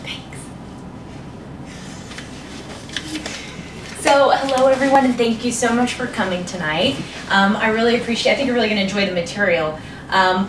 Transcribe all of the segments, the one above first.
Thanks. So, hello everyone, and thank you so much for coming tonight. I really appreciate, I think you're really going to enjoy the material.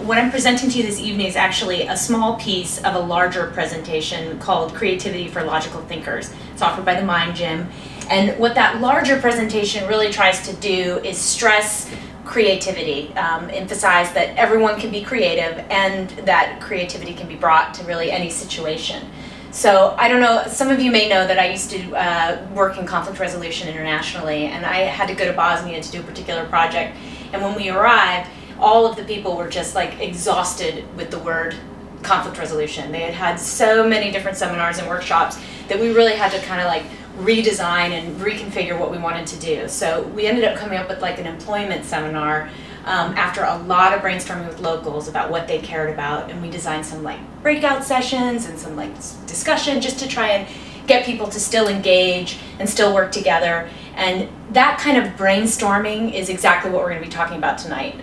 What I'm presenting to you this evening is actually a small piece of a larger presentation called Creativity for Logical Thinkers. It's offered by the Mind Gym. And what that larger presentation really tries to do is stress creativity, emphasize that everyone can be creative and that creativity can be brought to really any situation. So I don't know, some of you may know that I used to work in conflict resolution internationally, and I had to go to Bosnia to do a particular project. And when we arrived, all of the people were just like exhausted with the word conflict resolution. They had had so many different seminars and workshops that we really had to kind of like redesign and reconfigure what we wanted to do. So we ended up coming up with like an employment seminar after a lot of brainstorming with locals about what they cared about, and we designed some like breakout sessions and some like discussion just to try and get people to still engage and still work together. And that kind of brainstorming is exactly what we're going to be talking about tonight.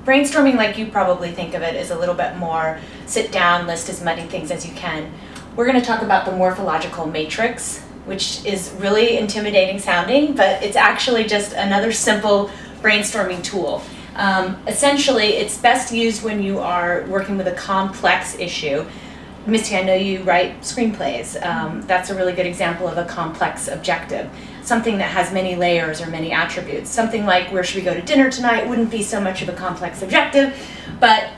Brainstorming, like you probably think of it, is a little bit more sit down, list as many things as you can. We're going to talk about the morphological matrix, which is really intimidating sounding, but it's actually just another simple brainstorming tool. Essentially, it's best used when you are working with a complex issue. Misty, I know you write screenplays. That's a really good example of a complex objective. Something that has many layers or many attributes. Something like where should we go to dinner tonight wouldn't be so much of a complex objective, but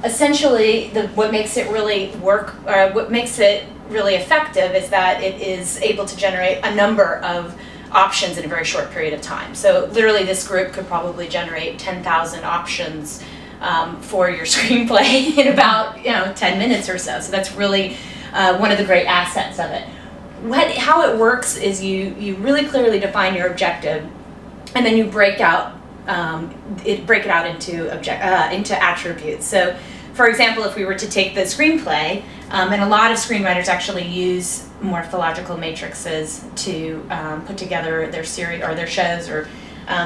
essentially what makes it really work, or what makes it really effective is that it is able to generate a number of options in a very short period of time. So literally this group could probably generate 10,000 options for your screenplay in about 10 minutes or so. So that's really one of the great assets of it. How it works is you really clearly define your objective, and then you break it out into attributes. So, for example, if we were to take the screenplay, and a lot of screenwriters actually use morphological matrices to put together their series or their shows, or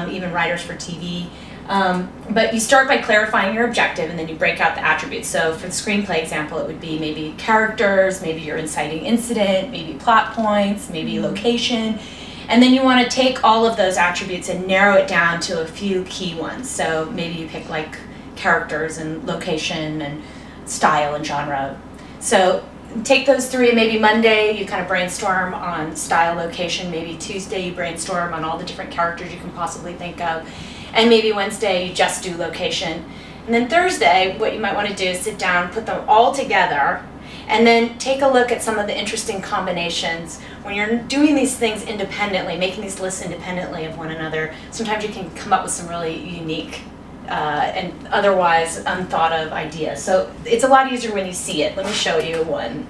even writers for TV. But you start by clarifying your objective, and then you break out the attributes. So for the screenplay example, it would be maybe characters, maybe your inciting incident, maybe plot points, maybe location. And then you want to take all of those attributes and narrow it down to a few key ones. So maybe you pick like characters and location and style and genre. So take those three, and maybe Monday you kind of brainstorm on style, location. Maybe Tuesday you brainstorm on all the different characters you can possibly think of. And maybe Wednesday you just do location. And then Thursday, what you might want to do is sit down, put them all together, and then take a look at some of the interesting combinations. When you're doing these things independently, making these lists independently of one another, sometimes you can come up with some really unique and otherwise unthought of ideas. So it's a lot easier when you see it. Let me show you one.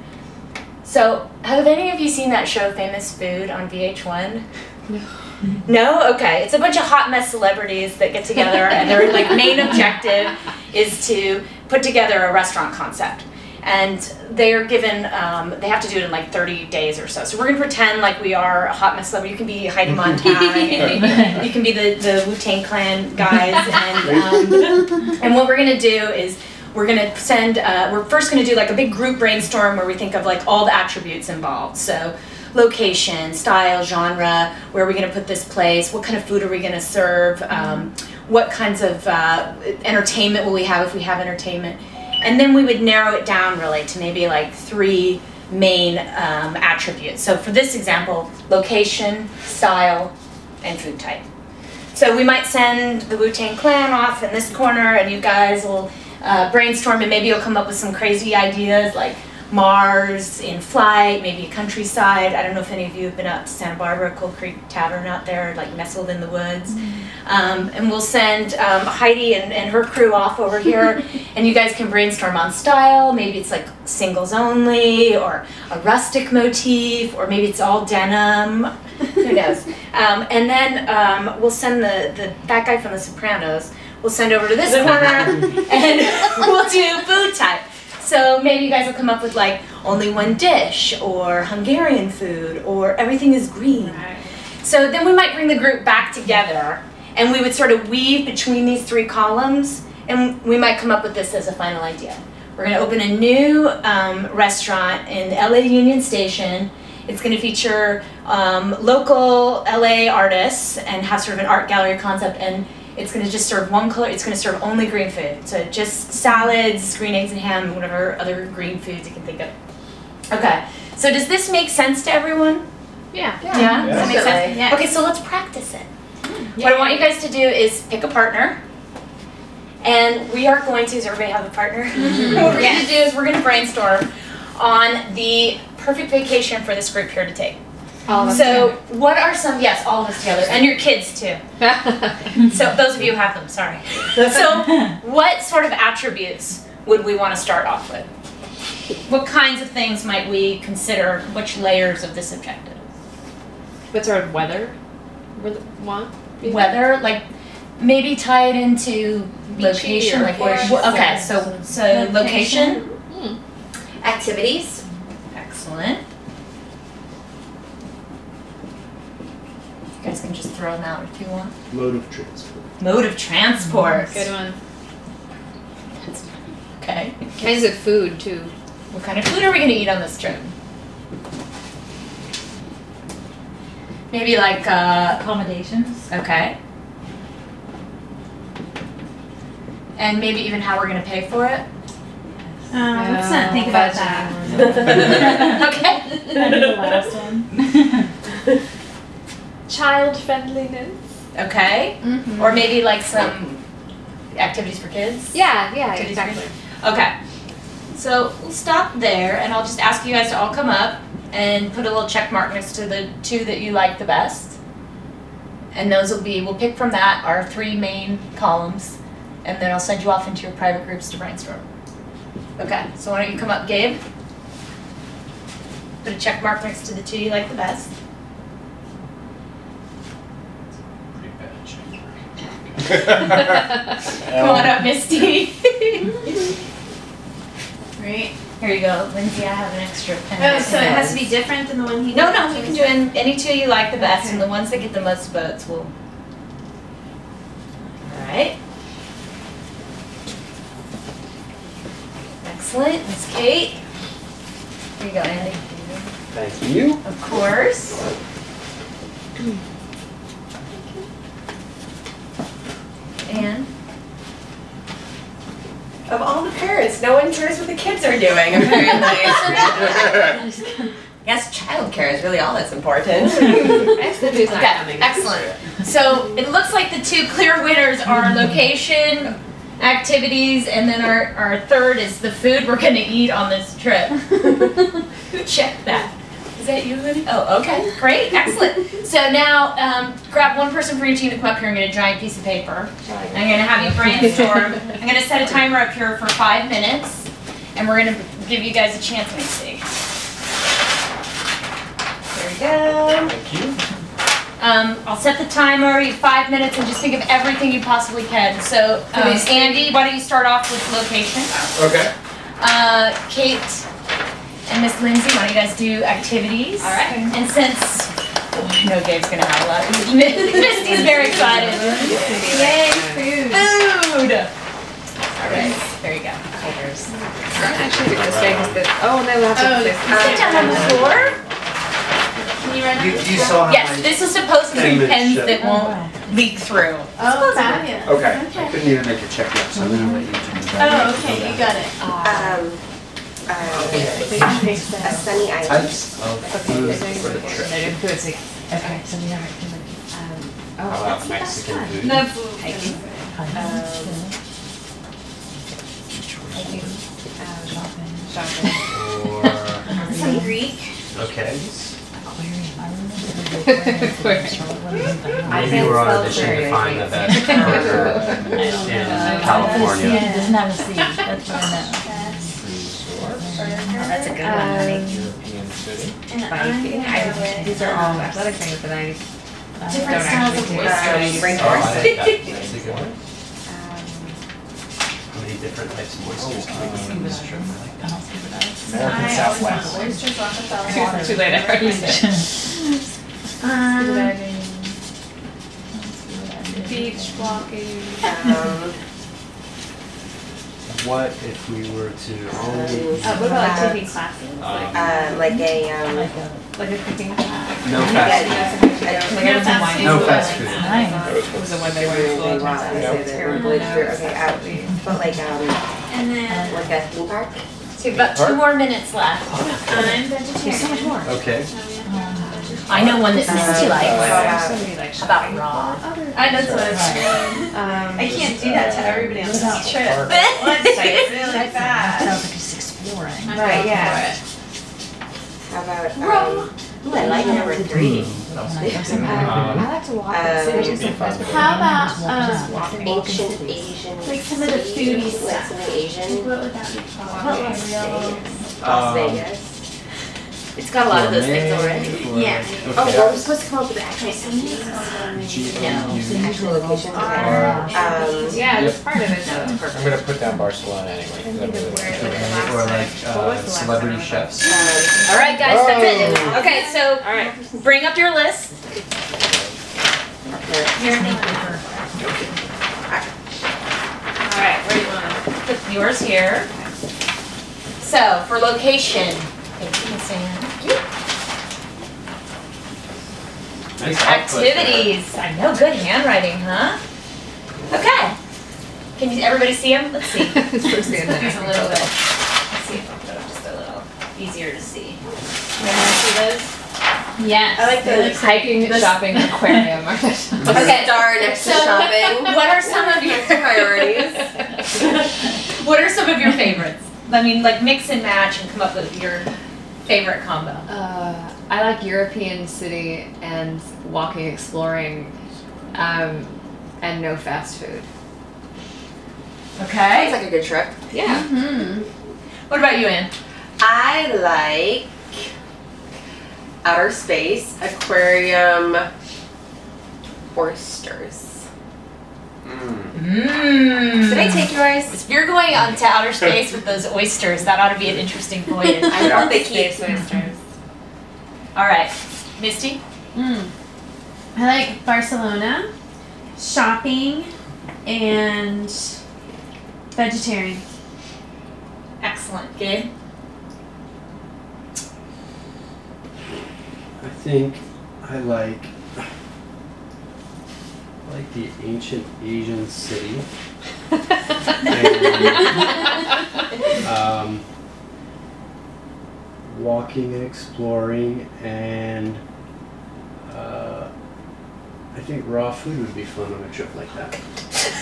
So have any of you seen that show Famous Food on VH1? No. No? Okay. It's a bunch of hot mess celebrities that get together, and their like main objective is to put together a restaurant concept. And they are given, they have to do it in like 30 days or so. So we're going to pretend like we are a hot mess celebrity. You can be Heidi Montana, you can be the Wu-Tang Clan guys. And what we're going to do is we're going to send, we're first going to do like a big group brainstorm where we think of like all the attributes involved. So location, style, genre, where are we going to put this place, what kind of food are we going to serve, what kinds of entertainment will we have if we have entertainment. And then we would narrow it down really to maybe like 3 main attributes. So for this example, location, style, and food type. So we might send the Wu-Tang Clan off in this corner, and you guys will brainstorm, and maybe you'll come up with some crazy ideas like Mars in flight, maybe countryside. I don't know if any of you have been out to Santa Barbara, Cold Creek Tavern out there, like nestled in the woods. And we'll send Heidi and her crew off over here, and you guys can brainstorm on style. Maybe it's like singles only, or a rustic motif, or maybe it's all denim. Who knows? And then we'll send that guy from The Sopranos, we'll send over to this corner, and we'll do food type. So maybe you guys will come up with like only one dish, or Hungarian food, or everything is green. Right. So then we might bring the group back together, and we would sort of weave between these 3 columns, and we might come up with this as a final idea. We're going to open a new restaurant in the LA Union Station. It's going to feature local LA artists and have sort of an art gallery concept, and it's going to just serve one color. It's going to serve only green food. So just salads, green eggs and ham, whatever other green foods you can think of. Okay, so does this make sense to everyone? Yeah. Yeah? Does that make sense? Yeah. Okay, so let's practice it. What I want you guys to do is pick a partner. And we are going to, does everybody have a partner? What we're going to do is we're going to brainstorm on the perfect vacation for this group here to take. All of us So what are some, yes, all of us together, and your kids too. So those of you who have them, sorry. So what sort of attributes would we want to start off with? What kinds of things might we consider, which layers of this objective? What sort of weather we want? Weather, like maybe tie it into location, like where, okay, so location. Activities. Excellent. You guys can just throw them out if you want. Mode of transport. Mode of transport. Good one. Okay. Kinds of food too. What kind of food are we going to eat on this trip? Maybe like accommodations. okay. And maybe even how we're going to pay for it. Let's not think about that. Okay. That'd be the last one. Child friendliness. Okay. Or maybe like some activities for kids. Yeah, Activities for exactly. kids. Okay. So we'll stop there, and I'll just ask you guys to all come up and put a little check mark next to the two that you like the best. And those will be, we'll pick from that our 3 main columns, and then I'll send you off into your private groups to brainstorm. Okay, so why don't you come up, Gabe? Put a check mark next to the 2 you like the best. Pretty bad check. Come on up, Misty. Right. Here you go, Lindsay, I have an extra pen. Oh, so it has to be different than the one he No, did? you can do any 2 you like the best, Okay. and the ones that get the most votes will. Alright. Excellent, Miss Kate. Here you go, Andy. Thank you. Of course. And Of all the parents, no one cares what the kids are doing, apparently. Yes, childcare is really all that's important. Activities not okay, coming. excellent. So it looks like the 2 clear winners are location, activities, and then our third is the food we're going to eat on this trip. Who checked that? Is that you, Libby? Oh, okay, great, excellent. So now grab one person from your team to come up here and get a giant piece of paper. I'm going to have you brainstorm. I'm going to set a timer up here for 5 minutes, and we're going to give you guys a chance. Let me see. There we go. Thank you. I'll set the timer, you have 5 minutes, and just think of everything you possibly can. So, Andy, why don't you start off with location? Okay. Kate and Miss Lindsay, why don't you guys do activities? All right. And since, I know Gabe's gonna have a lot, Misty's very excited. Yay, food! Food! All right, there you go. Actually, this way is good. Oh, no, we'll have to Sit down on the floor. Can you run? You saw how Yes, my this is supposed to be Payment pens ship. that won't leak through. Oh, fabulous. Okay. I couldn't even make a check yet, so I'm gonna let you do that. Oh, okay, you got it. A sunny island. Types of food for the trip. Okay, so we have How about Mexican food? no food. Or, Some Greek. okay. I Maybe we're on a mission to find the best burger in California. Yeah, it doesn't have a C, that's what I know. Oh, that's a good one, honey. European city. And I'm gonna go with, These are all athletic things that I Different styles of actually do. oysters. Rainforest. Oh, I think that's a good one. How many different types of oysters can we eat on this trip? American Southwest. oysters, Rockefeller. Too late, I already said. Beach walking. what if we were to only eat What about like taking classes? Like a Like a cooking class? no fast food? Like I was in wine. No fast food. It was a one-day wine school. really well. I say that really true. Okay, but like And then, like a theme park. About 2 more minutes left. I'm vegetarian. So much more. Okay. I know one that Misty likes. Somebody like About raw. I know what it's doing. I can't do that to everybody on this trip. Once it's really bad. Sounds like it's exploring. Right, yeah. How about Ooh, I like number 3. I like to walk. How about, ancient Asian like some of the foodie like stuff? something Asian? What would that be called? Las Vegas. It's got a lot of those things already. Yeah. Oh, well, we're supposed to come up with the actual cities. GOU. Actual location. Yeah, that's part of it. I'm gonna put down Barcelona anyway. 'Cause I'm really Or like celebrity chefs. All right, guys, that's it. Okay, so bring up your list. All right, where do you want to? Put yours here. So for location, Nice output there. activities. I know, good handwriting, huh? Okay. Can you, everybody see them? Let's see. It's supposed to be in There's there. a little bit. Let's see if I'll put them just a little easier to see. You want to see those? Yes. I like the Hiking, shopping, aquarium. Okay. star next to shopping. What are some of your priorities? What are some of your favorites? I mean, like mix and match and come up with your favorite combo. I like European city and walking, exploring, and no fast food. Sounds Okay. like a good trip. Yeah. What about you, Ann? I like outer space, aquarium, oysters. Mmm. Did I take yours? If you're going on to outer space with those oysters, that ought to be an interesting voyage. I hope they keep. All right, Misty. I like Barcelona, shopping, and vegetarian. Excellent. Gabe. I think I like the ancient Asian city. And, walking and exploring, and I think raw food would be fun on a trip like that.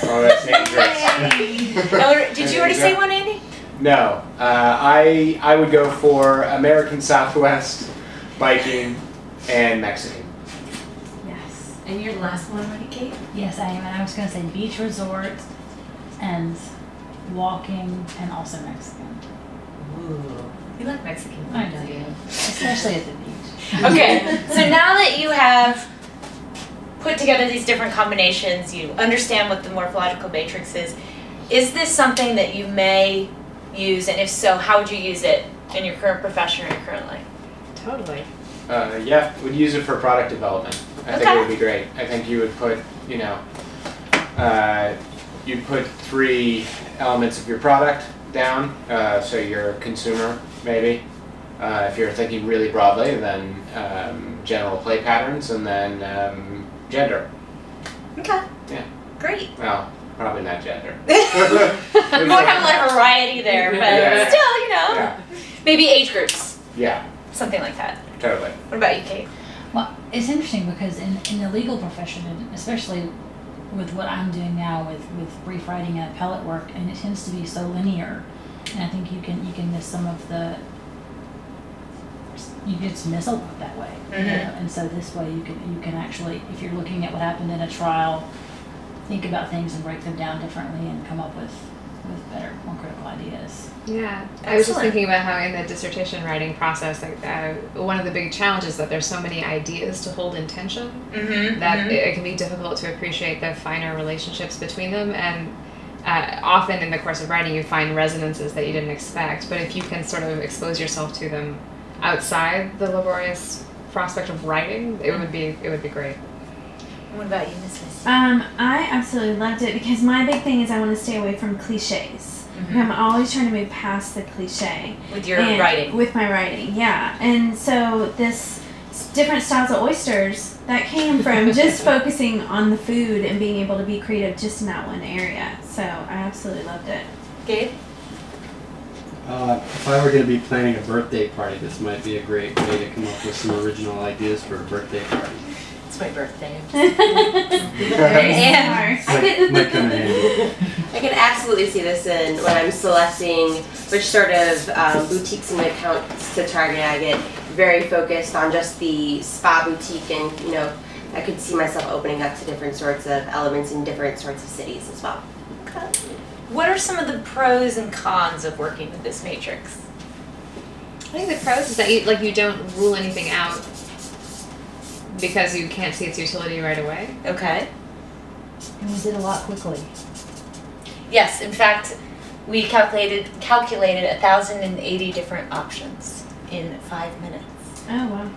Oh, that's dangerous. Did you already say one, Andy? No, I would go for American Southwest, biking, and Mexican. Yes. And your last one, already, Kate? Yes, I am. And I was going to say beach resort and walking and also Mexican. Ooh. You like Mexican food, I don't do. you? Especially at the beach. Okay, so now that you have put together these different combinations, you understand what the morphological matrix is this something that you may use, and if so, how would you use it in your current profession or your current life? Totally. Yeah, would use it for product development. I think it would be great. I think you would put, you'd put 3 elements of your product down. So your consumer, maybe. If you're thinking really broadly, then general play patterns, and then gender. Okay. Yeah. Great. Well, probably not gender. We won't have a lot of variety there, but Yeah. still, Yeah. maybe age groups, Yeah, something like that. totally. What about you, Kate? Well, it's interesting because in the legal profession, and especially with what I'm doing now with brief writing and appellate work, and it tends to be so linear, and I think you can miss some of the, you just miss a lot that way. You know? And so this way you can actually, if you're looking at what happened in a trial, think about things and break them down differently and come up with better, more critical ideas. Yeah, I was just Excellent. thinking about how in the dissertation writing process, like one of the big challenges is that there's so many ideas to hold in tension that it can be difficult to appreciate the finer relationships between them, and often in the course of writing you find resonances that you didn't expect, but if you can sort of expose yourself to them outside the laborious prospect of writing, it would be great. What about you, Miss Misty? I absolutely loved it because my big thing is I want to stay away from cliches. I'm always trying to move past the cliche. With your writing. With my writing, yeah. And so this different styles of oysters, that came from just focusing on the food and being able to be creative just in that one area. So I absolutely loved it. Gabe? If I were going to be planning a birthday party, this might be a great way to come up with some original ideas for a birthday party. It's my birthday. Very smart. Might come in handy. I can absolutely see this in when I'm selecting which sort of boutiques and accounts to target. I get very focused on just the spa boutique, and you know, I could see myself opening up to different sorts of elements in different sorts of cities as well. Okay. What are some of the pros and cons of working with this matrix? I think the pros is that you don't rule anything out because you can't see its utility right away. Okay. And we did a lot quickly. Yes, in fact, we calculated 1,080 different options in 5 minutes. Oh, wow.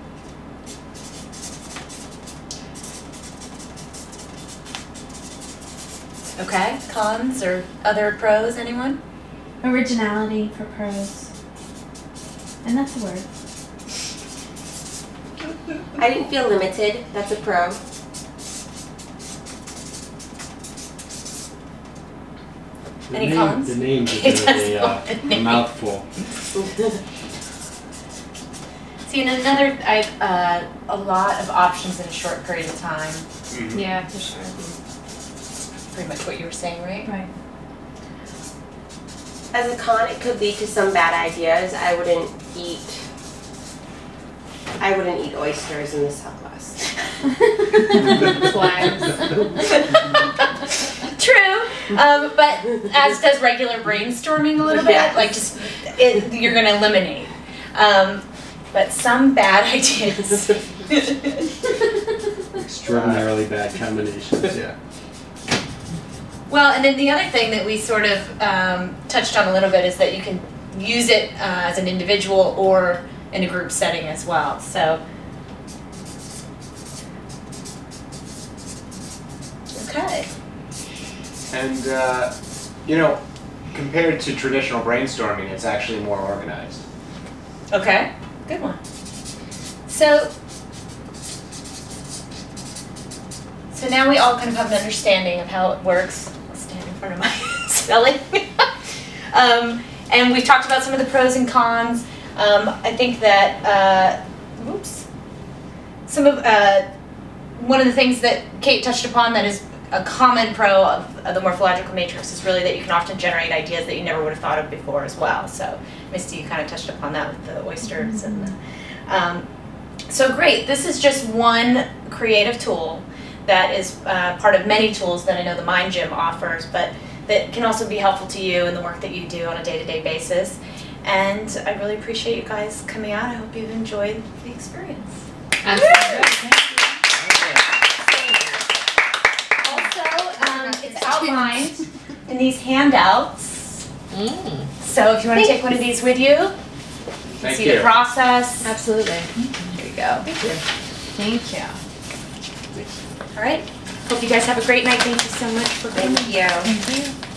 Okay, cons or other pros, anyone? Originality for pros. And that's a word. I didn't feel limited. That's a pro. Any cons? The names are It really does a mouthful. See, and another, a lot of options in a short period of time. Mm-hmm. Yeah, for sure. Pretty much what you were saying, right? Right. As a con, it could lead to some bad ideas. I wouldn't eat oysters in the Southwest. Flags. True, but as does regular brainstorming a little bit, Yes. like just, you're gonna eliminate. But some bad ideas. Extraordinarily bad combinations, yeah. Well, and then the other thing that we sort of touched on a little bit is that you can use it as an individual or in a group setting as well. So, okay. And, you know, compared to traditional brainstorming, it's actually more organized. Okay, good one. So now we all kind of have an understanding of how it works. I'll stand in front of my spelling. And we've talked about some of the pros and cons. I think that, one of the things that Kate touched upon that is a common pro of the morphological matrix is really that you can often generate ideas that you never would have thought of before as well. So Misty, you kind of touched upon that with the oysters and the, so great. This is just one creative tool that is part of many tools that I know the Mind Gym offers, but that can also be helpful to you in the work that you do on a day-to-day basis. And I really appreciate you guys coming out. I hope you've enjoyed the experience. Also, it's outlined in these handouts. So if you want to take one of these with you, Thank see you. the process. Absolutely. Here you go. Thank you. Thank you. All right. Hope you guys have a great night. Thank you so much for being here. Thank you.